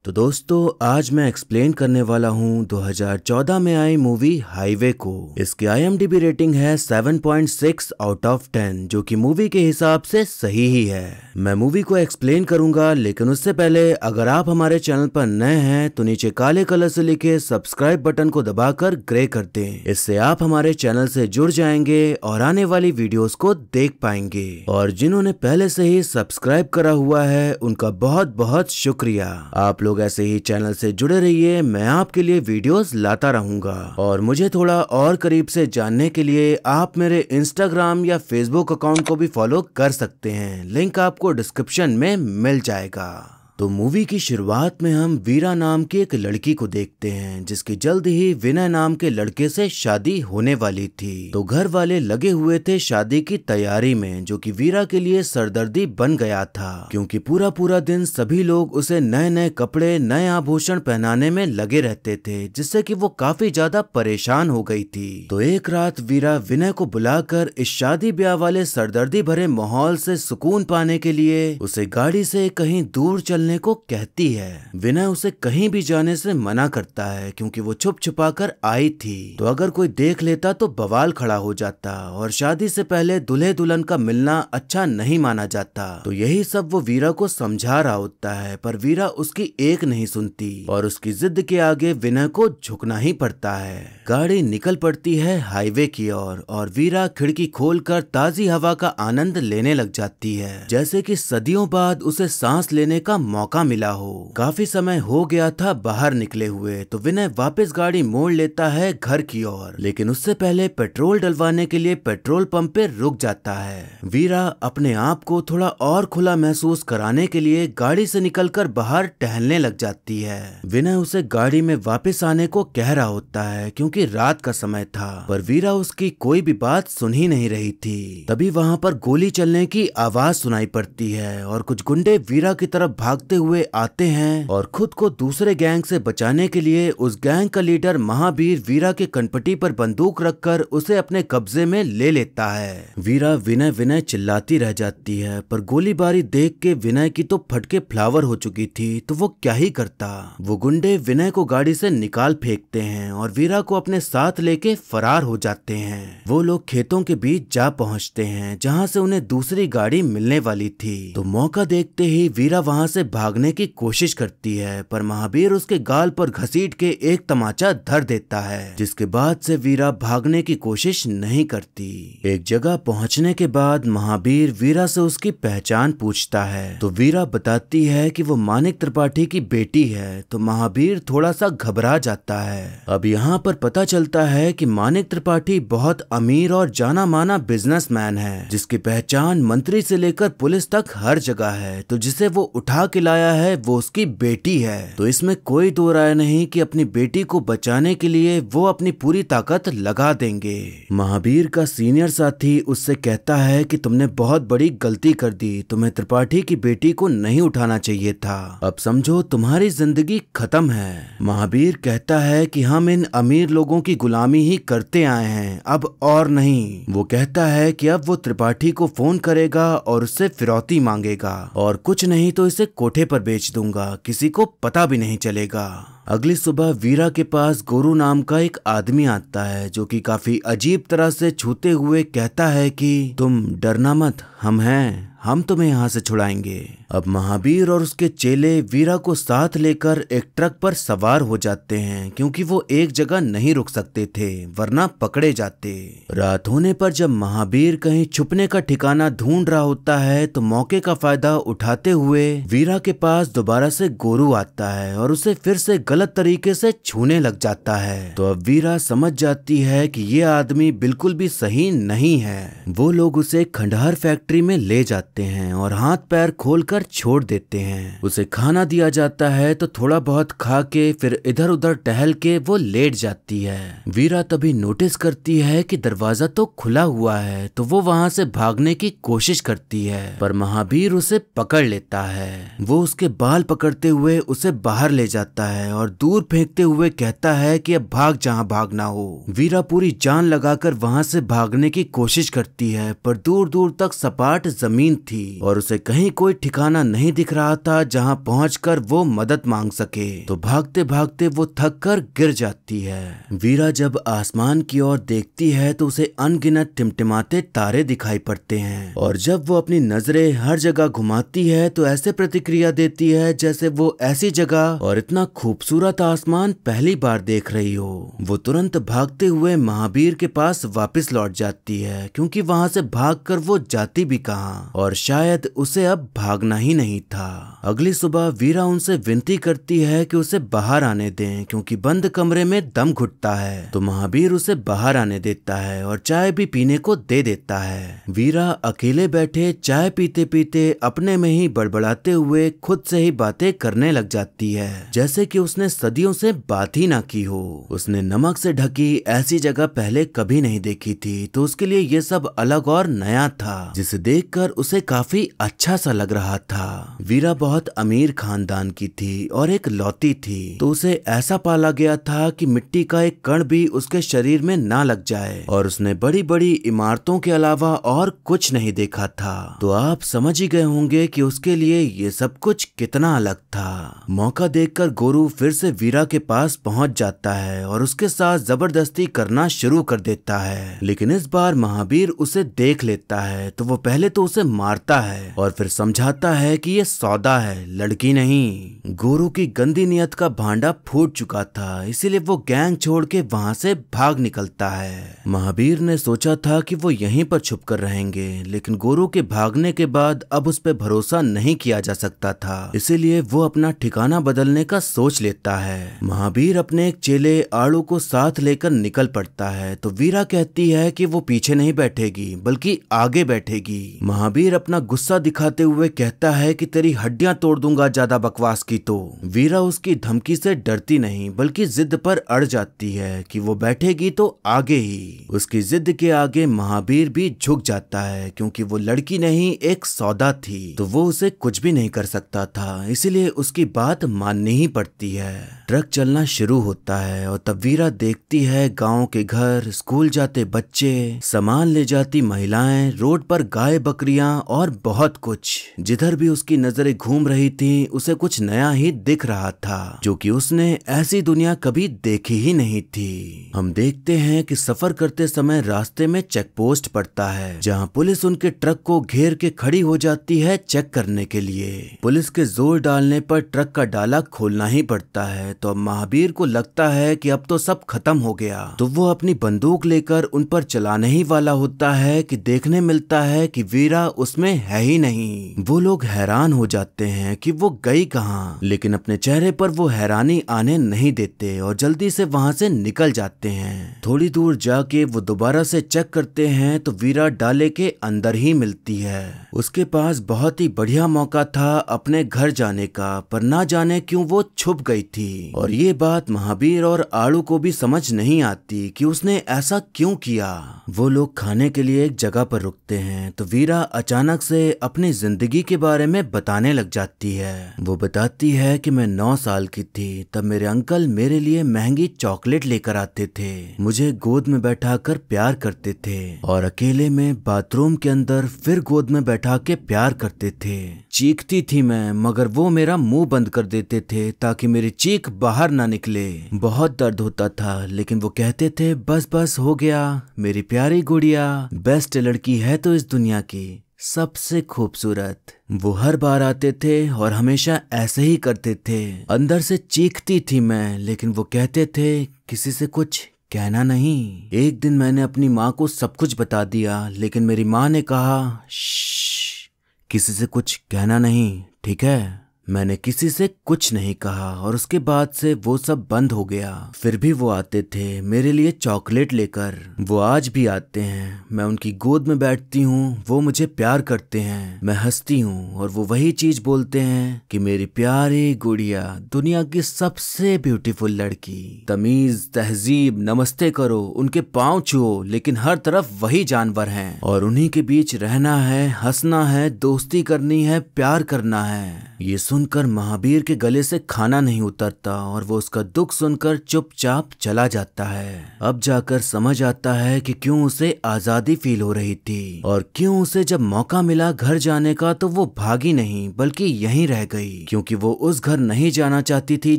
तो दोस्तों आज मैं एक्सप्लेन करने वाला हूँ 2014 में आई मूवी हाईवे को। इसकी IMDb रेटिंग है 7.6 आउट ऑफ 10 जो कि मूवी के हिसाब से सही ही है। मैं मूवी को एक्सप्लेन करूंगा, लेकिन उससे पहले अगर आप हमारे चैनल पर नए हैं तो नीचे काले कलर से लिखे सब्सक्राइब बटन को दबाकर ग्रे कर दें। इससे आप हमारे चैनल से जुड़ जाएंगे और आने वाली वीडियोस को देख पाएंगे। और जिन्होंने पहले से ही सब्सक्राइब करा हुआ है उनका बहुत बहुत शुक्रिया। आप लोग ऐसे ही चैनल से जुड़े रहिए, मैं आपके लिए वीडियोस लाता रहूंगा। और मुझे थोड़ा और करीब से जानने के लिए आप मेरे इंस्टाग्राम या फेसबुक अकाउंट को भी फॉलो कर सकते हैं, लिंक आपको डिस्क्रिप्शन में मिल जाएगा। तो मूवी की शुरुआत में हम वीरा नाम की एक लड़की को देखते हैं जिसकी जल्द ही विनय नाम के लड़के से शादी होने वाली थी। तो घर वाले लगे हुए थे शादी की तैयारी में, जो कि वीरा के लिए सरदर्दी बन गया था क्योंकि पूरा पूरा दिन सभी लोग उसे नए नए कपड़े नए आभूषण पहनाने में लगे रहते थे, जिससे कि वो काफी ज्यादा परेशान हो गई थी। तो एक रात वीरा विनय को बुलाकर इस शादी ब्याह वाले सरदर्दी भरे माहौल से सुकून पाने के लिए उसे गाड़ी से कहीं दूर चलने को कहती है। विनय उसे कहीं भी जाने से मना करता है क्योंकि वो छुप छुपा कर आई थी, तो अगर कोई देख लेता तो बवाल खड़ा हो जाता और शादी से पहले दूल्हे दुल्हन का मिलना अच्छा नहीं माना जाता। तो यही सब वो वीरा को समझा रहा होता है, पर वीरा उसकी एक नहीं सुनती और उसकी जिद के आगे विनय को झुकना ही पड़ता है। गाड़ी निकल पड़ती है हाईवे की ओर और वीरा खिड़की खोलकर ताजी हवा का आनंद लेने लग जाती है, जैसे कि सदियों बाद उसे सांस लेने का मौका मिला हो। काफी समय हो गया था बाहर निकले हुए, तो विनय वापस गाड़ी मोड़ लेता है घर की ओर, लेकिन उससे पहले पेट्रोल डलवाने के लिए पेट्रोल पंप पे रुक जाता है। वीरा अपने आप को थोड़ा और खुला महसूस कराने के लिए गाड़ी से निकलकर बाहर टहलने लग जाती है। विनय उसे गाड़ी में वापस आने को कह रहा होता है क्योंकि रात का समय था, पर वीरा उसकी कोई भी बात सुन ही नहीं रही थी। तभी वहाँ पर गोली चलने की आवाज सुनाई पड़ती है और कुछ गुंडे वीरा की तरफ भागते हुए आते हैं और खुद को दूसरे गैंग से बचाने के लिए उस गैंग का लीडर महावीर वीरा के कनपटी पर बंदूक रखकर उसे अपने कब्जे में ले लेता है। वीरा विनय विनय चिल्लाती रह जाती है, पर गोलीबारी देख के विनय की तो फटके फ्लावर हो चुकी थी, तो वो क्या ही करता। वो गुंडे विनय को गाड़ी से निकाल फेंकते हैं और वीरा को अपने साथ लेके फरार हो जाते हैं। वो लोग खेतों के बीच जा पहुंचते हैं जहां से उन्हें दूसरी गाड़ी मिलने वाली थी। तो मौका देखते ही वीरा वहां से भागने की कोशिश करती है, पर महावीर उसके गाल पर घसीट के एक तमाचा धर देता है, जिसके बाद से वीरा भागने की कोशिश नहीं करती। एक जगह पहुंचने के बाद महावीर वीरा से उसकी पहचान पूछता है, तो वीरा बताती है कि वो मानिक त्रिपाठी की बेटी है। तो महावीर थोड़ा सा घबरा जाता है। अब यहाँ पर पता चलता है कि मानिक त्रिपाठी बहुत अमीर और जाना माना बिजनेसमैन है, जिसकी पहचान मंत्री से लेकर पुलिस तक हर जगह है। तो जिसे वो उठा के लाया है वो उसकी बेटी है। तो इसमें कोई दो राय नहीं कि अपनी बेटी को बचाने के लिए वो अपनी पूरी ताकत लगा देंगे। महावीर का सीनियर साथी उससे कहता है कि तुमने बहुत बड़ी गलती कर दी, तुम्हें त्रिपाठी की बेटी को नहीं उठाना चाहिए था। अब समझो तुम्हारी जिंदगी खत्म है। महावीर कहता है कि हम इन अमीर लोगों की गुलामी ही करते आए हैं, अब और नहीं। वो कहता है कि अब वो त्रिपाठी को फोन करेगा और उससे फिरौती मांगेगा, और कुछ नहीं तो इसे कोठे पर बेच दूंगा, किसी को पता भी नहीं चलेगा। अगली सुबह वीरा के पास गुरु नाम का एक आदमी आता है, जो कि काफी अजीब तरह से छूते हुए कहता है कि तुम डरना मत, हम हैं, हम तुम्हें यहाँ से छुड़ाएंगे। अब महावीर और उसके चेले वीरा को साथ लेकर एक ट्रक पर सवार हो जाते हैं, क्योंकि वो एक जगह नहीं रुक सकते थे वरना पकड़े जाते। रात होने पर जब महावीर कहीं छुपने का ठिकाना ढूंढ रहा होता है, तो मौके का फायदा उठाते हुए वीरा के पास दोबारा से गोरू आता है और उसे फिर से गलत तरीके से छूने लग जाता है। तो अब वीरा समझ जाती है कि ये आदमी बिल्कुल भी सही नहीं है। वो लोग उसे खंडहर फैक्ट्री में ले जाते हैं और हाथ पैर खोलकर छोड़ देते हैं। उसे खाना दिया जाता है, तो थोड़ा बहुत खा के फिर इधर उधर टहल के वो लेट जाती है। वीरा तभी नोटिस करती है कि दरवाजा तो खुला हुआ है, तो वो वहां से भागने की कोशिश करती है, पर महावीर उसे पकड़ लेता है। वो उसके बाल पकड़ते हुए उसे बाहर ले जाता है और और दूर फेंकते हुए कहता है कि अब भाग जहाँ भागना हो। वीरा पूरी जान लगाकर वहाँ से भागने की कोशिश करती है, पर दूर दूर तक सपाट जमीन थी और उसे कहीं कोई ठिकाना नहीं दिख रहा था जहाँ पहुंचकर वो मदद मांग सके। तो भागते भागते वो थक कर गिर जाती है। वीरा जब आसमान की ओर देखती है तो उसे अनगिनत टिमटिमाते तारे दिखाई पड़ते हैं और जब वो अपनी नजरें हर जगह घुमाती है तो ऐसे प्रतिक्रिया देती है जैसे वो ऐसी जगह और इतना खूबसूरत आसमान पहली बार देख रही हो। वो तुरंत भागते हुए महावीर के पास वापस लौट जाती है, क्योंकि वहाँ से भागकर वो जाती भी कहाँ और शायद उसे अब भागना ही नहीं था। अगली सुबह वीरा उनसे विनती करती है कि उसे बाहर आने दें, क्योंकि बंद कमरे में दम घुटता है। तो महावीर उसे बाहर आने देता है और चाय भी पीने को दे देता है। वीरा अकेले बैठे चाय पीते पीते अपने में ही बड़बड़ाते हुए खुद से ही बातें करने लग जाती है, जैसे कि उसने सदियों से बात ही ना की हो। उसने नमक से ढकी ऐसी जगह पहले कभी नहीं देखी थी, तो उसके लिए ये सब अलग और नया था, जिसे देखकर उसे काफी अच्छा सा लग रहा था। वीरा बहुत अमीर खानदान की थी और एक लौती थी, तो उसे ऐसा पाला गया था कि मिट्टी का एक कण भी उसके शरीर में ना लग जाए और उसने बड़ी बड़ी इमारतों के अलावा और कुछ नहीं देखा था। तो आप समझ ही गए होंगे कि उसके लिए ये सब कुछ कितना अलग था। मौका देखकर गोरू फिर से वीरा के पास पहुंच जाता है और उसके साथ जबरदस्ती करना शुरू कर देता है, लेकिन इस बार महावीर उसे देख लेता है तो वो पहले तो उसे मारता है और फिर समझाता है कि ये सौदा है, लड़की नहीं। गोरू की गंदी नियत का भांडा फूट चुका था, इसीलिए वो गैंग छोड़ के वहाँ से भाग निकलता है। महावीर ने सोचा था कि वो यहीं पर छुप कर रहेंगे, लेकिन गोरू के भागने के बाद अब उस पर भरोसा नहीं किया जा सकता था, इसीलिए वो अपना ठिकाना बदलने का सोच लेता है। महावीर अपने एक चेले आड़ू को साथ लेकर निकल पड़ता है, तो वीरा कहती है कि वो पीछे नहीं बैठेगी बल्कि आगे बैठेगी। महावीर अपना गुस्सा दिखाते हुए कहता है कि तेरी हड्डियां तोड़ दूंगा ज्यादा बकवास की तो। वीरा उसकी धमकी से डरती नहीं बल्कि जिद पर अड़ जाती है कि वो बैठेगी तो आगे ही। उसकी जिद के आगे महावीर भी झुक जाता है, क्योंकि वो लड़की नहीं एक सौदा थी, तो वो उसे कुछ भी नहीं कर सकता था, इसीलिए उसकी बात माननी ही पड़ती है। ट्रक चलना शुरू होता है और तब वीरा देखती है गांव के घर, स्कूल जाते बच्चे, सामान ले जाती महिलाएं, रोड पर गाय बकरियां और बहुत कुछ। जिधर भी उसकी नजरें घूम रही थी उसे कुछ नया ही दिख रहा था, जो कि उसने ऐसी दुनिया कभी देखी ही नहीं थी। हम देखते हैं कि सफर करते समय रास्ते में चेक पोस्ट पड़ता है, जहां पुलिस उनके ट्रक को घेर के खड़ी हो जाती है चेक करने के लिए। पुलिस के जोर डालने पर ट्रक का डाला खोलना ही पड़ता है, तो अब महावीर को लगता है कि अब तो सब खत्म हो गया, तो वो अपनी बंदूक लेकर उन पर चलाने ही वाला होता है कि देखने मिलता है कि वीरा उसमें है ही नहीं। वो लोग हैरान हो जाते हैं कि वो गई कहाँ, लेकिन अपने चेहरे पर वो हैरानी आने नहीं देते और जल्दी से वहाँ से निकल जाते हैं। थोड़ी दूर जाके वो दोबारा से चेक करते हैं तो वीरा डाले के अंदर ही मिलती है। उसके पास बहुत ही बढ़िया मौका था अपने घर जाने का, पर ना जाने क्यों वो छुप गई थी और ये बात महावीर और आड़ू को भी समझ नहीं आती कि उसने ऐसा क्यों किया। वो लोग खाने के लिए एक जगह पर रुकते हैं तो वीरा अचानक से अपनी जिंदगी के बारे में बताने लग जाती है। वो बताती है कि मैं 9 साल की थी तब मेरे अंकल मेरे लिए महंगी चॉकलेट लेकर आते थे, मुझे गोद में बैठाकर प्यार करते थे और अकेले में बाथरूम के अंदर फिर गोद में बैठा के प्यार करते थे। चीखती थी मैं, मगर वो मेरा मुंह बंद कर देते थे ताकि मेरी चीख बाहर ना निकले। बहुत दर्द होता था, लेकिन वो कहते थे बस बस हो गया, मेरी प्यारी गुड़िया बेस्ट लड़की है तो इस दुनिया की सबसे खूबसूरत। वो हर बार आते थे और हमेशा ऐसे ही करते थे। अंदर से चीखती थी मैं, लेकिन वो कहते थे किसी से कुछ कहना नहीं। एक दिन मैंने अपनी माँ को सब कुछ बता दिया, लेकिन मेरी माँ ने कहा श्श्श, किसी से कुछ कहना नहीं, ठीक है। मैंने किसी से कुछ नहीं कहा और उसके बाद से वो सब बंद हो गया। फिर भी वो आते थे मेरे लिए चॉकलेट लेकर। वो आज भी आते हैं, मैं उनकी गोद में बैठती हूँ, वो मुझे प्यार करते हैं, मैं हंसती हूँ और वो वही चीज बोलते हैं कि मेरी प्यारी गुड़िया दुनिया की सबसे ब्यूटीफुल लड़की। तमीज तहजीब नमस्ते करो, उनके पाँव छुओ, लेकिन हर तरफ वही जानवर हैं और उन्हीं के बीच रहना है, हंसना है, दोस्ती करनी है, प्यार करना है। ये सुनकर महावीर के गले से खाना नहीं उतरता और वो उसका दुख सुनकर चुपचाप चला जाता है। अब जाकर समझ आता है कि क्यों उसे आजादी फील हो रही थी और क्यों उसे जब मौका मिला घर जाने का तो वो भागी नहीं बल्कि यहीं रह गई, क्योंकि वो उस घर नहीं जाना चाहती थी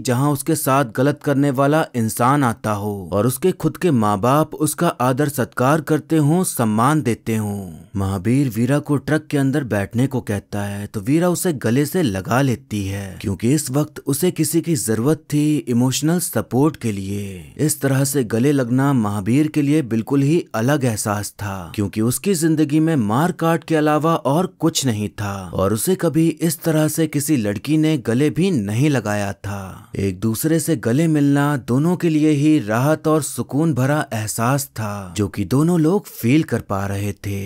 जहाँ उसके साथ गलत करने वाला इंसान आता हो और उसके खुद के माँ बाप उसका आदर सत्कार करते हो, सम्मान देते हो। महावीर वीरा को ट्रक के अंदर बैठने को कहता है तो वीरा उसे गले से लगा लेती है, क्योंकि इस वक्त उसे किसी की जरूरत थी इमोशनल सपोर्ट के लिए। इस तरह से गले लगना महावीर के लिए बिल्कुल ही अलग एहसास था, क्योंकि उसकी जिंदगी में मार काट के अलावा और कुछ नहीं था और उसे कभी इस तरह से किसी लड़की ने गले भी नहीं लगाया था। एक दूसरे से गले मिलना दोनों के लिए ही राहत और सुकून भरा एहसास था, जो कि दोनों लोग फील कर पा रहे थे।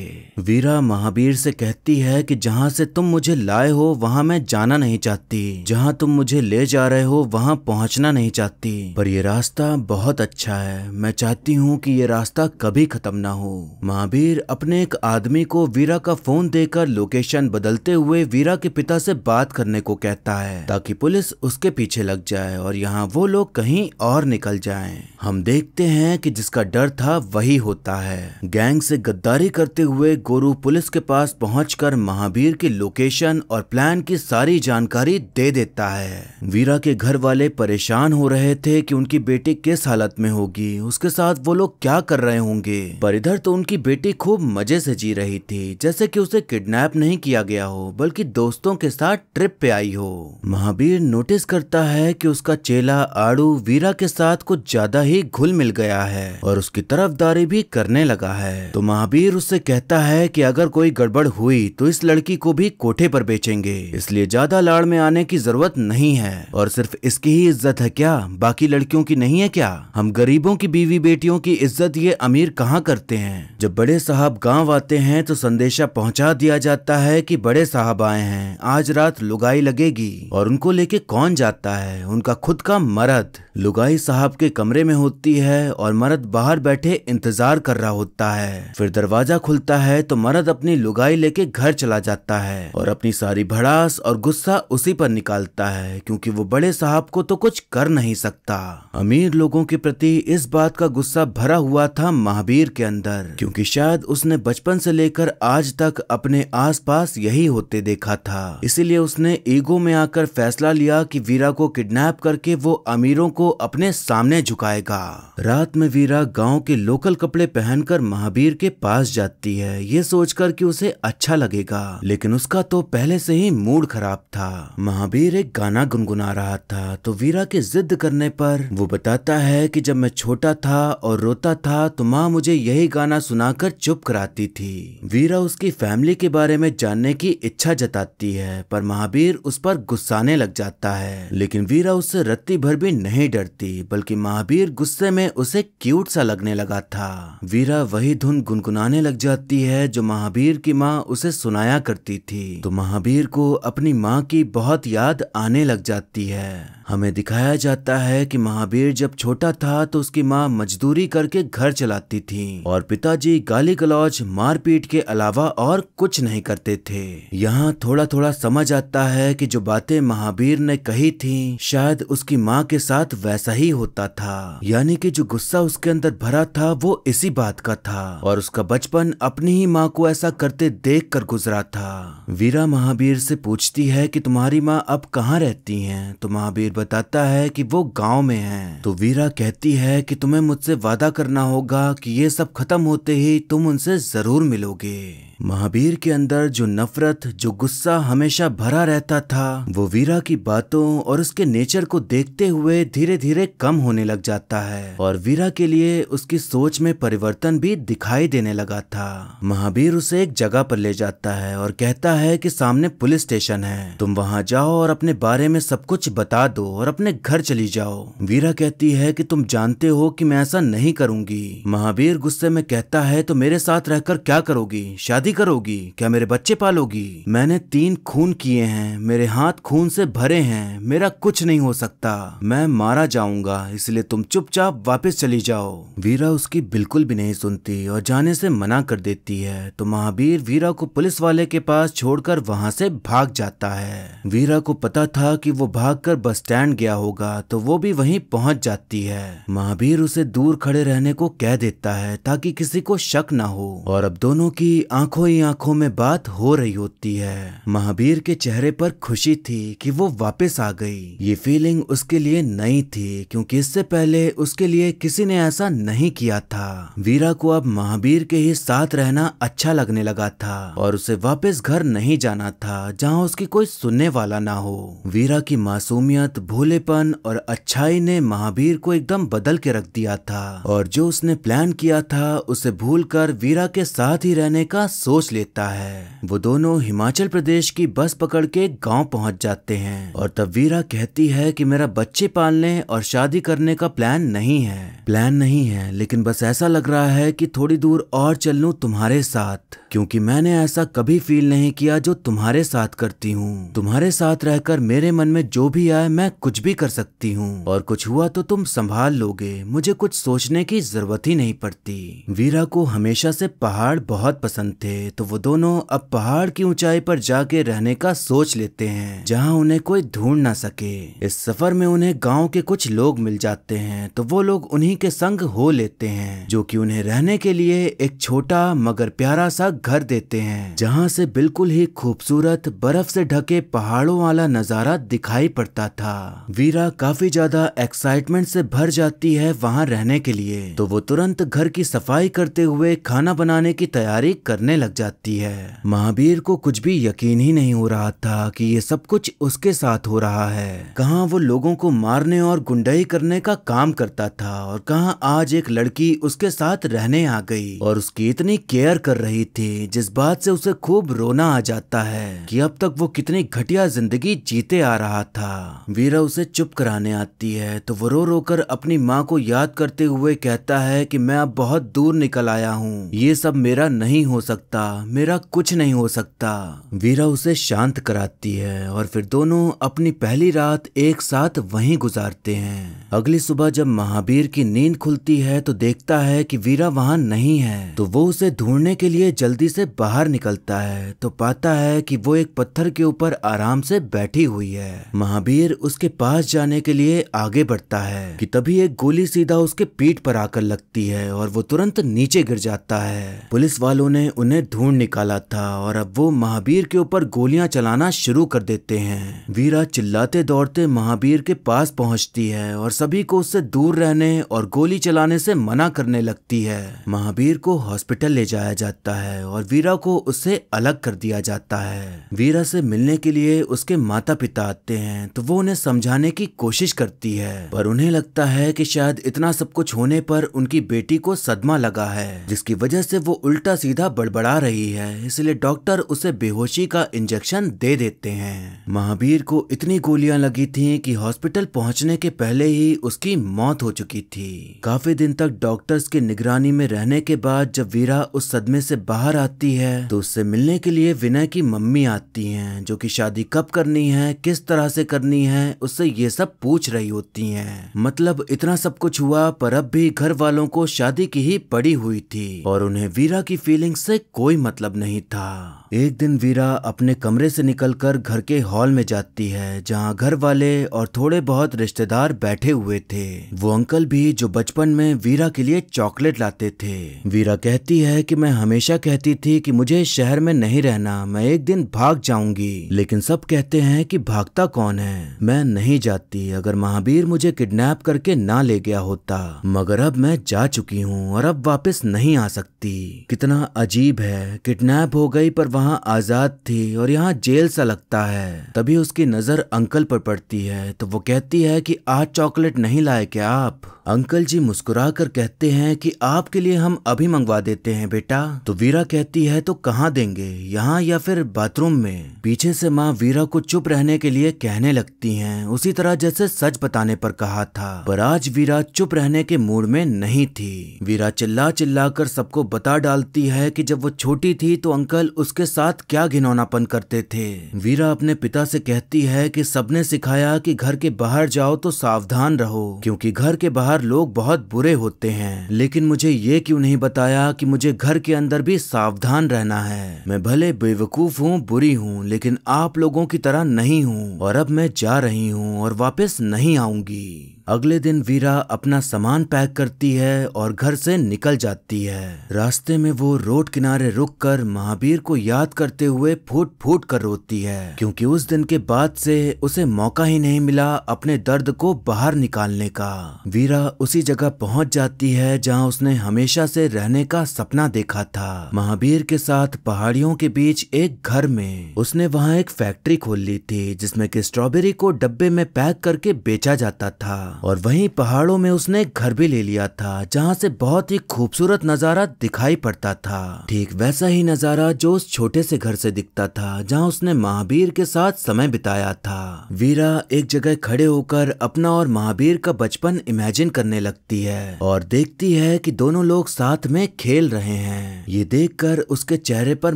वीरा महावीर से कहती है कि जहाँ से तुम मुझे लाए हो वहाँ मैं जाना नहीं चाहती, जहाँ तुम मुझे ले जा रहे हो वहाँ पहुँचना नहीं चाहती, पर ये रास्ता बहुत अच्छा है, मैं चाहती हूँ कि ये रास्ता कभी खत्म ना हो। महावीर अपने एक आदमी को वीरा का फोन देकर लोकेशन बदलते हुए वीरा के पिता से बात करने को कहता है, ताकि पुलिस उसके पीछे लग जाए और यहाँ वो लोग कहीं और निकल जाएं। हम देखते हैं कि जिसका डर था वही होता है। गैंग से गद्दारी करते हुए गोरू पुलिस के पास पहुंचकर महावीर की लोकेशन और प्लान की सारी जानकारी दे देता है। वीरा के घर वाले परेशान हो रहे थे कि उनकी बेटी किस हालत में होगी, उसके साथ वो लोग क्या कर रहे होंगे, पर इधर तो उनकी बेटी खूब मजे से जी रही थी, जैसे कि उसे किडनैप नहीं किया गया हो बल्कि दोस्तों के साथ ट्रिप पे आई हो। महावीर नोटिस करता है कि उसका चेला आड़ू वीरा के साथ कुछ ज्यादा ही घुल मिल गया है और उसकी तरफदारी भी करने लगा है। तो महावीर उससे कहता है कि अगर कोई गड़बड़ हुई तो इस लड़की को भी कोठे पर बेचेंगे, इसलिए ज्यादा लाड़ में आने की जरूरत नहीं है। और सिर्फ इसकी ही इज्जत है क्या, बाकी लड़कियों की नहीं है क्या? हम गरीबों की बीवी बेटियों की इज्जत ये अमीर कहाँ करते हैं? जब बड़े साहब गांव आते हैं तो संदेशा पहुंचा दिया जाता है कि बड़े साहब आए हैं, आज रात लुगाई लगेगी, और उनको लेके कौन जाता है? उनका खुद का मर्द। लुगाई साहब के कमरे में होती है और मर्द बाहर बैठे इंतजार कर रहा होता है। फिर दरवाजा खुलता है तो मर्द अपनी लुगाई लेके घर चला जाता है और अपनी सारी भड़ास और गुस्सा उसी पर निकालता है, क्योंकि वो बड़े साहब को तो कुछ कर नहीं सकता। अमीर लोगों के प्रति इस बात का गुस्सा भरा हुआ था महावीर के अंदर, क्योंकि शायद उसने बचपन से लेकर आज तक अपने आसपास यही होते देखा था। इसीलिए उसने ईगो में आकर फैसला लिया कि वीरा को किडनैप करके वो अमीरों को अपने सामने झुकाएगा। रात में वीरा गांव के लोकल कपड़े पहनकर महावीर के पास जाती है, ये सोचकर कि उसे अच्छा लगेगा, लेकिन उसका तो पहले से ही मूड खराब था। महावीर एक गाना गुनगुना रहा था तो वीरा के जिद करने पर वो बताता है कि जब मैं छोटा था और रोता था तो माँ मुझे यही गाना सुनाकर चुप कराती थी। वीरा उसकी फैमिली के बारे में जानने की इच्छा जताती है, पर महावीर उस पर गुस्साने लग जाता है, लेकिन वीरा उससे रत्ती भर भी नहीं डरती, बल्कि महावीर गुस्से में उसे क्यूट सा लगने लगा था। वीरा वही धुन गुनगुनाने लग जाती है जो महावीर की माँ उसे सुनाया करती थी, तो महावीर को अपनी माँ की बहुत याद आने लग जाती है। हमें दिखाया जाता है कि महावीर जब छोटा था तो उसकी माँ मजदूरी करके घर चलाती थी और पिताजी गाली गलौज मारपीट के अलावा और कुछ नहीं करते थे। यहाँ थोड़ा थोड़ा समझ आता है कि जो बातें महावीर ने कही थी शायद उसकी माँ के साथ वैसा ही होता था, यानी कि जो गुस्सा उसके अंदर भरा था वो इसी बात का था और उसका बचपन अपनी ही माँ को ऐसा करते देख कर गुजरा था। वीरा महावीर से पूछती है कि तुम्हारी माँ अब कहाँ रहती हैं? तो महावीर बताता है कि वो गांव में है। तो वीरा कहती है कि तुम्हें मुझसे वादा करना होगा कि ये सब खत्म होते ही तुम उनसे जरूर मिलोगे। महावीर के अंदर जो नफरत, जो गुस्सा हमेशा भरा रहता था, वो वीरा की बातों और उसके नेचर को देखते हुए धीरे धीरे कम होने लग जाता है और वीरा के लिए उसकी सोच में परिवर्तन भी दिखाई देने लगा था। महावीर उसे एक जगह पर ले जाता है और कहता है कि सामने पुलिस स्टेशन है, तुम वहां जाओ और अपने बारे में सब कुछ बता दो और अपने घर चली जाओ। वीरा कहती है कि तुम जानते हो कि मैं ऐसा नहीं करूंगी। महावीर गुस्से में कहता है तो मेरे साथ रहकर क्या करोगी, शादी शादी करोगी? क्या मेरे बच्चे पालोगी? मैंने 3 खून किए हैं, मेरे हाथ खून से भरे हैं, मेरा कुछ नहीं हो सकता, मैं मारा जाऊंगा, इसलिए तुम चुपचाप वापस चली जाओ। वीरा उसकी बिल्कुल भी नहीं सुनती और जाने से मना कर देती है। तो महावीर वीरा को पुलिस वाले के पास छोड़कर वहां से भाग जाता है। वीरा को पता था कि वो भागकर बस स्टैंड गया होगा, तो वो भी वहीं पहुंच जाती है। महावीर उसे दूर खड़े रहने को कह देता है ताकि किसी को शक ना हो, और अब दोनों की आंखों ही आंखों में बात हो रही होती है। महावीर के चेहरे पर खुशी थी कि वो वापस आ गई। ये फीलिंग उसके लिए नई थी क्योंकि इससे पहले उसके लिए किसी ने ऐसा नहीं किया था। वीरा को अब महावीर के ही साथ रहना अच्छा लगने लगा था और उसे वापस घर नहीं जाना था जहाँ उसकी कोई सुनने वाला ना हो। वीरा की मासूमियत, भोलेपन और अच्छाई ने महावीर को एकदम बदल के रख दिया था, और जो उसने प्लान किया था उसे भूलकर वीरा के साथ ही रहने का सोच लेता है। वो दोनों हिमाचल प्रदेश की बस पकड़ के गांव पहुंच जाते हैं, और तब वीरा कहती है कि मेरा बच्चे पालने और शादी करने का प्लान नहीं है, लेकिन बस ऐसा लग रहा है कि थोड़ी दूर और चल लूं तुम्हारे साथ, क्योंकि मैंने ऐसा कभी फील नहीं किया जो तुम्हारे साथ करती हूँ। तुम्हारे साथ रहकर मेरे मन में जो भी आए मैं कुछ भी कर सकती हूँ, और कुछ हुआ तो तुम संभाल लोगे, मुझे कुछ सोचने की जरूरत ही नहीं पड़ती। वीरा को हमेशा से पहाड़ बहुत पसंद थे, तो वो दोनों अब पहाड़ की ऊंचाई पर जाके रहने का सोच लेते हैं जहाँ उन्हें कोई ढूंढ ना सके। इस सफर में उन्हें गाँव के कुछ लोग मिल जाते हैं, तो वो लोग उन्हीं के संग हो लेते हैं, जो कि उन्हें रहने के लिए एक छोटा मगर प्यारा सा घर देते हैं, जहाँ से बिल्कुल ही खूबसूरत बर्फ से ढके पहाड़ों वाला नजारा दिखाई पड़ता था। वीरा काफी ज्यादा एक्साइटमेंट से भर जाती है वहाँ रहने के लिए, तो वो तुरंत घर की सफाई करते हुए खाना बनाने की तैयारी करने लग जाती है। महावीर को कुछ भी यकीन ही नहीं हो रहा था कि ये सब कुछ उसके साथ हो रहा है। कहाँ वो लोगों को मारने और गुंडाई करने का काम करता था, और कहाँ आज एक लड़की उसके साथ रहने आ गई और उसकी इतनी केयर कर रही थी, जिस बात से उसे खूब रोना आ जाता है कि अब तक वो कितनी घटिया जिंदगी जीते आ रहा था। वीरा उसे चुप कराने आती है, तो वो रो रो कर अपनी माँ को याद करते हुए कहता है कि मैं अब बहुत दूर निकल आया हूँ, ये सब मेरा नहीं हो सकता, मेरा कुछ नहीं हो सकता। वीरा उसे शांत कराती है और फिर दोनों अपनी पहली रात एक साथ वहीं गुजारते हैं। अगली सुबह जब महावीर की नींद खुलती है तो देखता है कि वीरा वहाँ नहीं है, तो वो उसे ढूंढने के लिए जल्दी से बाहर निकलता है, तो पाता है कि वो एक पत्थर के ऊपर आराम से बैठी हुई है। महावीर उसके पास जाने के लिए आगे बढ़ता है कि तभी एक गोली सीधा उसके पीठ पर आकर लगती है और वो तुरंत नीचे गिर जाता है। पुलिस वालों ने उन्हें ढूंढ निकाला था और अब वो महावीर के ऊपर गोलियां चलाना शुरू कर देते हैं। वीरा चिल्लाते दौड़ते महावीर के पास पहुंचती है और सभी को उससे दूर रहने और गोली चलाने से मना करने लगती है। महावीर को हॉस्पिटल ले जाया जाता है और वीरा को उससे अलग कर दिया जाता है। वीरा से मिलने के लिए उसके माता पिता आते हैं, तो वो उन्हें समझाने की कोशिश करती है, पर उन्हें लगता है कि शायद इतना सब कुछ होने पर उनकी बेटी को सदमा लगा है, जिसकी वजह से वो उल्टा सीधा बड़बड़ा रही है, इसलिए डॉक्टर उसे बेहोशी का इंजेक्शन दे देते हैं। महावीर को इतनी गोलियां लगी थी कि हॉस्पिटल पहुंचने के पहले ही उसकी मौत हो चुकी थी। काफी दिन तक डॉक्टर्स की निगरानी में रहने के बाद जब वीरा उस सदमे से बाहर आती है, तो उससे मिलने के लिए विनय की मम्मी आती हैं, जो कि शादी कब करनी है, किस तरह से करनी है, उससे ये सब पूछ रही होती हैं। मतलब इतना सब कुछ हुआ पर अब भी घर वालों को शादी की ही पड़ी हुई थी और उन्हें वीरा की फीलिंग से कोई मतलब नहीं था। एक दिन वीरा अपने कमरे से निकलकर घर के हॉल में जाती है, जहाँ घर वाले और थोड़े बहुत रिश्तेदार बैठे हुए थे। वो अंकल भी जो बचपन में वीरा के लिए चॉकलेट लाते थे। वीरा कहती है कि मैं हमेशा कहती थी कि मुझे शहर में नहीं रहना, मैं एक दिन भाग जाऊंगी, लेकिन सब कहते हैं कि भागता कौन है, मैं नहीं जाती। अगर महावीर मुझे किडनैप करके ना ले गया होता, मगर अब मैं जा चुकी हूँ और अब वापस नहीं आ सकती। कितना अजीब है, किडनैप हो गई पर वहाँ आजाद थी और यहाँ जेल सा लगता है। तभी उसकी नजर अंकल पर पड़ती है, तो वो कहती है कि आज चॉकलेट नहीं लाए क्या आप? अंकल जी मुस्कुरा कर कहते हैं कि आपके लिए हम अभी मंगवा देते हैं बेटा। तो वीरा कहती है तो कहाँ देंगे, यहाँ या फिर बाथरूम में। पीछे से माँ वीरा को चुप रहने के लिए कहने लगती हैं, उसी तरह जैसे सच बताने पर कहा था। पर आज वीरा चुप रहने के मूड में नहीं थी। वीरा चिल्ला चिल्ला कर सबको बता डालती है कि जब वो छोटी थी तो अंकल उसके साथ क्या घिनौनापन करते थे। वीरा अपने पिता से कहती है कि सबने सिखाया कि घर के बाहर जाओ तो सावधान रहो, क्योंकि घर के बाहर लोग बहुत बुरे होते हैं। लेकिन मुझे ये क्यों नहीं बताया कि मुझे घर के अंदर भी सावधान रहना है। मैं भले बेवकूफ हूँ, बुरी हूँ, लेकिन आप लोगों की तरह नहीं हूँ। और अब मैं जा रही हूँ और वापस नहीं आऊंगी। अगले दिन वीरा अपना सामान पैक करती है और घर से निकल जाती है। रास्ते में वो रोड किनारे रुककर महावीर को याद करते हुए फूट फूट कर रोती है, क्योंकि उस दिन के बाद से उसे मौका ही नहीं मिला अपने दर्द को बाहर निकालने का। वीरा उसी जगह पहुंच जाती है जहां उसने हमेशा से रहने का सपना देखा था, महावीर के साथ पहाड़ियों के बीच एक घर में। उसने वहां एक फैक्ट्री खोल ली थी जिसमें कि स्ट्रॉबेरी को डब्बे में पैक करके बेचा जाता था। और वहीं पहाड़ों में उसने घर भी ले लिया था जहां से बहुत ही खूबसूरत नजारा दिखाई पड़ता था। ठीक वैसा ही नजारा जो उस छोटे से घर से दिखता था जहां उसने महावीर के साथ समय बिताया था। वीरा एक जगह खड़े होकर अपना और महावीर का बचपन इमेजिन करने लगती है और देखती है कि दोनों लोग साथ में खेल रहे हैं। ये देखकर उसके चेहरे पर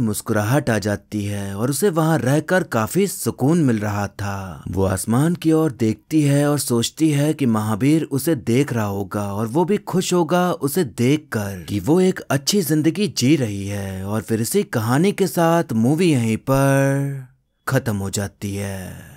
मुस्कुराहट आ जाती है और उसे वहां रहकर काफी सुकून मिल रहा था। वो आसमान की ओर देखती है और सोचती है कि महावीर उसे देख रहा होगा और वो भी खुश होगा उसे देखकर कि वो एक अच्छी जिंदगी जी रही है। और फिर इसी कहानी के साथ मूवी यहीं पर खत्म हो जाती है।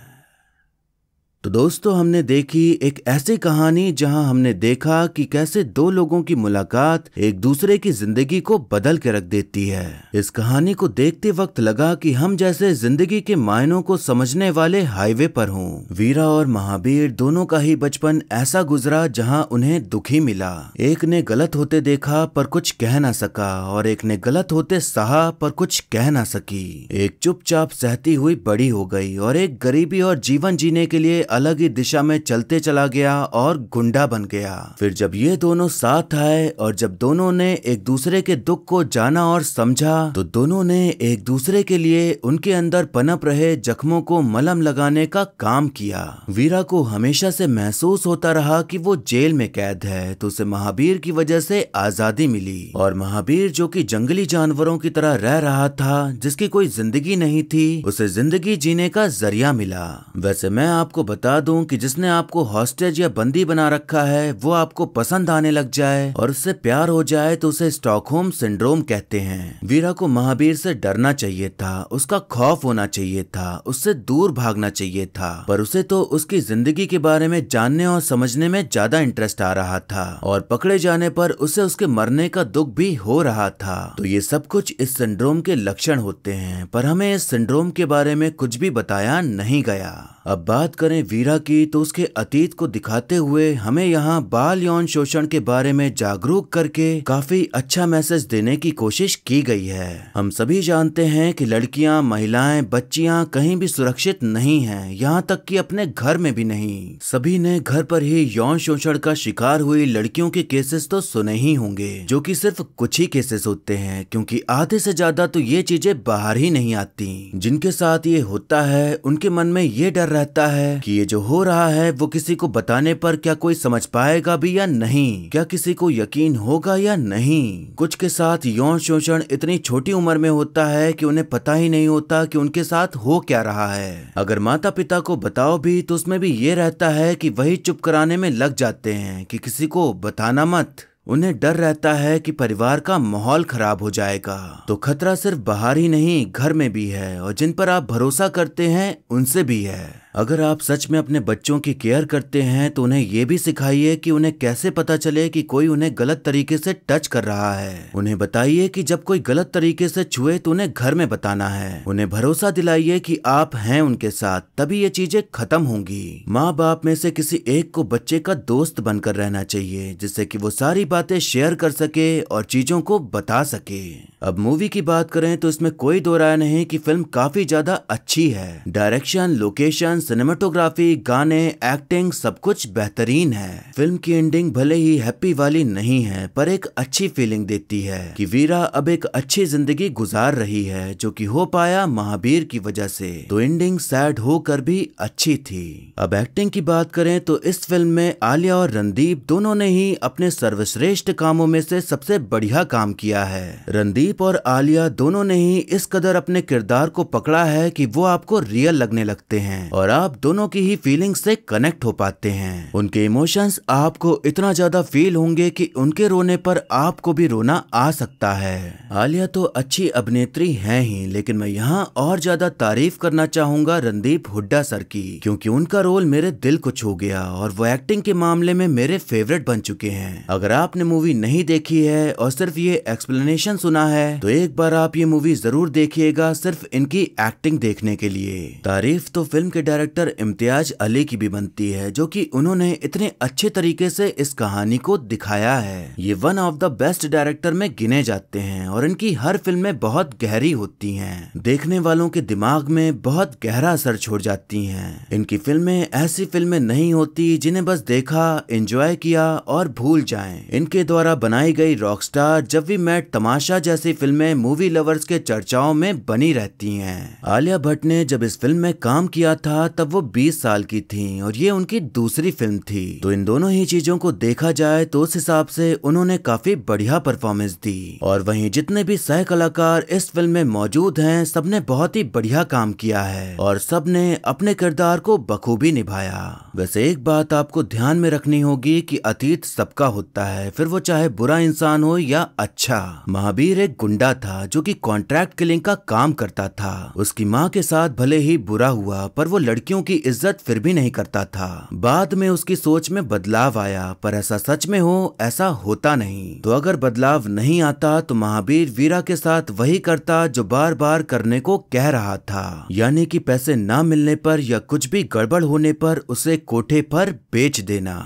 तो दोस्तों, हमने देखी एक ऐसी कहानी जहां हमने देखा कि कैसे दो लोगों की मुलाकात एक दूसरे की जिंदगी को बदल के रख देती है। इस कहानी को देखते वक्त लगा कि हम जैसे जिंदगी के मायनों को समझने वाले हाईवे पर हों। वीरा और महावीर दोनों का ही बचपन ऐसा गुजरा जहां उन्हें दुखी मिला। एक ने गलत होते देखा पर कुछ कह ना सका और एक ने गलत होते सहा पर कुछ कह ना सकी। एक चुपचाप सहती हुई बड़ी हो गई और एक गरीबी और जीवन जीने के लिए अलग ही दिशा में चलते चला गया और गुंडा बन गया। फिर जब ये दोनों साथ आए और जब दोनों ने एक दूसरे के दुख को जाना और समझा तो दोनों ने एक दूसरे के लिए उनके अंदर पनप रहे जख्मों को मलहम लगाने का काम किया। वीरा को हमेशा से महसूस होता रहा कि वो जेल में कैद है, तो उसे महावीर की वजह से आजादी मिली। और महावीर जो कि जंगली जानवरों की तरह रह रहा था, जिसकी कोई जिंदगी नहीं थी, उसे जिंदगी जीने का जरिया मिला। वैसे मैं आपको बता दूं कि जिसने आपको हॉस्टेज या बंदी बना रखा है वो आपको पसंद आने लग जाए और उससे प्यार हो जाए तो उसे स्टॉकहोम सिंड्रोम कहते हैं। वीरा को महावीर से डरना चाहिए था, उसका खौफ होना चाहिए था, उससे दूर भागना चाहिए था, पर उसे तो उसकी जिंदगी के बारे में जानने और समझने में ज्यादा इंटरेस्ट आ रहा था और पकड़े जाने पर उसे उसके मरने का दुख भी हो रहा था। तो ये सब कुछ इस सिंड्रोम के लक्षण होते हैं, पर हमें इस सिंड्रोम के बारे में कुछ भी बताया नहीं गया। अब बात करें वीरा की तो उसके अतीत को दिखाते हुए हमें यहाँ बाल यौन शोषण के बारे में जागरूक करके काफी अच्छा मैसेज देने की कोशिश की गई है। हम सभी जानते हैं कि लड़कियां, महिलाएं, बच्चियां कहीं भी सुरक्षित नहीं हैं, यहाँ तक कि अपने घर में भी नहीं। सभी ने घर पर ही यौन शोषण का शिकार हुई लड़कियों के केसेस तो सुने ही होंगे, जो कि सिर्फ कुछ ही केसेस होते हैं, क्योंकि आधे से ज्यादा तो ये चीजें बाहर ही नहीं आती। जिनके साथ ये होता है उनके मन में ये डर रहता है कि ये जो हो रहा है वो किसी को बताने पर क्या कोई समझ पाएगा भी या नहीं, क्या किसी को यकीन होगा या नहीं। कुछ के साथ यौन शोषण इतनी छोटी उम्र में होता है कि उन्हें पता ही नहीं होता कि उनके साथ हो क्या रहा है। अगर माता पिता को बताओ भी तो उसमें भी ये रहता है कि वही चुप कराने में लग जाते हैं कि किसी को बताना मत। उन्हें डर रहता है कि परिवार का माहौल खराब हो जाएगा। तो खतरा सिर्फ बाहर ही नहीं, घर में भी है और जिन पर आप भरोसा करते हैं उनसे भी है। अगर आप सच में अपने बच्चों की केयर करते हैं तो उन्हें ये भी सिखाइए कि उन्हें कैसे पता चले कि कोई उन्हें गलत तरीके से टच कर रहा है। उन्हें बताइए कि जब कोई गलत तरीके से छुए तो उन्हें घर में बताना है। उन्हें भरोसा दिलाइए कि आप हैं उनके साथ, तभी ये चीजें खत्म होंगी। माँ बाप में से किसी एक को बच्चे का दोस्त बनकर रहना चाहिए, जिससे कि वो सारी बातें शेयर कर सके और चीजों को बता सके। अब मूवी की बात करें तो इसमें कोई दो राय नहीं कि फिल्म काफी ज्यादा अच्छी है। डायरेक्शन, लोकेशन, सिनेमाटोग्राफी, गाने, एक्टिंग सब कुछ बेहतरीन है। फिल्म की एंडिंग भले ही हैप्पी वाली नहीं है पर एक अच्छी फीलिंग देती है कि वीरा अब एक अच्छी जिंदगी गुजार रही है जो कि हो पाया महावीर की वजह से। तो एंडिंग सैड होकर भी अच्छी थी। अब एक्टिंग की बात करें तो इस फिल्म में आलिया और रणदीप दोनों ने ही अपने सर्वश्रेष्ठ कामों में से सबसे बढ़िया काम किया है। रणदीप और आलिया दोनों ने ही इस कदर अपने किरदार को पकड़ा है कि वो आपको रियल लगने लगते हैं और आप दोनों की ही फीलिंग्स से कनेक्ट हो पाते हैं। उनके इमोशंस आपको इतना ज्यादा फील होंगे कि उनके रोने पर आपको भी रोना आ सकता है। आलिया तो अच्छी अभिनेत्री हैं ही, लेकिन मैं यहाँ और ज्यादा तारीफ करना चाहूंगा रणदीप हुड्डा सर की, क्योंकि उनका रोल मेरे दिल को छू गया और वो एक्टिंग के मामले में मेरे फेवरेट बन चुके हैं। अगर आपने मूवी नहीं देखी है और सिर्फ ये एक्सप्लेनेशन सुना है तो एक बार आप ये मूवी जरूर देखिएगा, सिर्फ इनकी एक्टिंग देखने के लिए। तारीफ तो फिल्म के डायरेक्टर इम्तियाज अली की भी बनती है, जो कि उन्होंने इतने अच्छे तरीके से इस कहानी को दिखाया है। ये one of the best director में गिने जाते हैं और इनकी हर फिल्में बहुत गहरी होती हैं, देखने वालों के दिमाग में बहुत गहरा असर छोड़ जाती हैं। इनकी फिल्में ऐसी फिल्में नहीं होती जिन्हें बस देखा, एंजॉय किया और भूल जाएं। इनके द्वारा बनाई गई रॉकस्टार, जब वी मेट, तमाशा जैसी फिल्में मूवी लवर्स के चर्चाओं में बनी रहती हैं। आलिया भट्ट ने जब इस फिल्म में काम किया था तब वो 20 साल की थीं और ये उनकी दूसरी फिल्म थी। तो इन दोनों ही चीजों को देखा जाए तो उस हिसाब से उन्होंने काफी बढ़िया परफॉर्मेंस दी। और वहीं जितने भी सह कलाकार इस फिल्म में मौजूद हैं सबने बहुत ही बढ़िया काम किया है और सबने अपने किरदार को बखूबी निभाया। वैसे एक बात आपको ध्यान में रखनी होगी कि अतीत सबका होता है, फिर वो चाहे बुरा इंसान हो या अच्छा। महावीर एक गुंडा था जो कि कॉन्ट्रैक्ट किलिंग का काम करता था। उसकी माँ के साथ भले ही बुरा हुआ पर वो लड़कियों की इज्जत फिर भी नहीं करता था। बाद में उसकी सोच में बदलाव आया, पर ऐसा सच में हो ऐसा होता नहीं। तो अगर बदलाव नहीं आता तो महावीर वीरा के साथ वही करता जो बार बार करने को कह रहा था, यानी कि पैसे ना मिलने पर या कुछ भी गड़बड़ होने पर उसे कोठे पर बेच देना।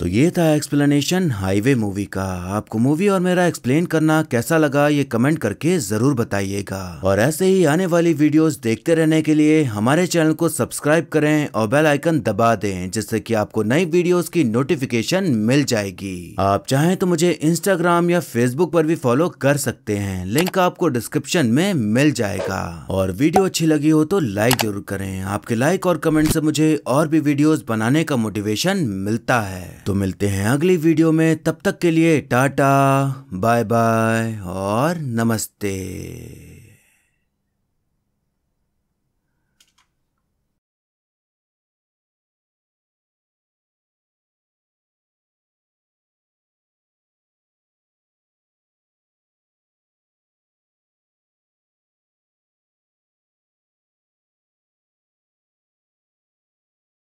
तो ये था एक्सप्लेनेशन हाईवे मूवी का। आपको मूवी और मेरा एक्सप्लेन करना कैसा लगा ये कमेंट करके जरूर बताइएगा। और ऐसे ही आने वाली वीडियोस देखते रहने के लिए हमारे चैनल को सब्सक्राइब करें और बेल आइकन दबा दें, जिससे कि आपको नई वीडियोस की नोटिफिकेशन मिल जाएगी। आप चाहें तो मुझे इंस्टाग्राम या फेसबुक पर भी फॉलो कर सकते हैं, लिंक आपको डिस्क्रिप्शन में मिल जाएगा। और वीडियो अच्छी लगी हो तो लाइक जरूर करें, आपके लाइक और कमेंट से मुझे और भी वीडियोस बनाने का मोटिवेशन मिलता है। तो मिलते हैं अगली वीडियो में, तब तक के लिए टाटा, बाय बाय और नमस्ते।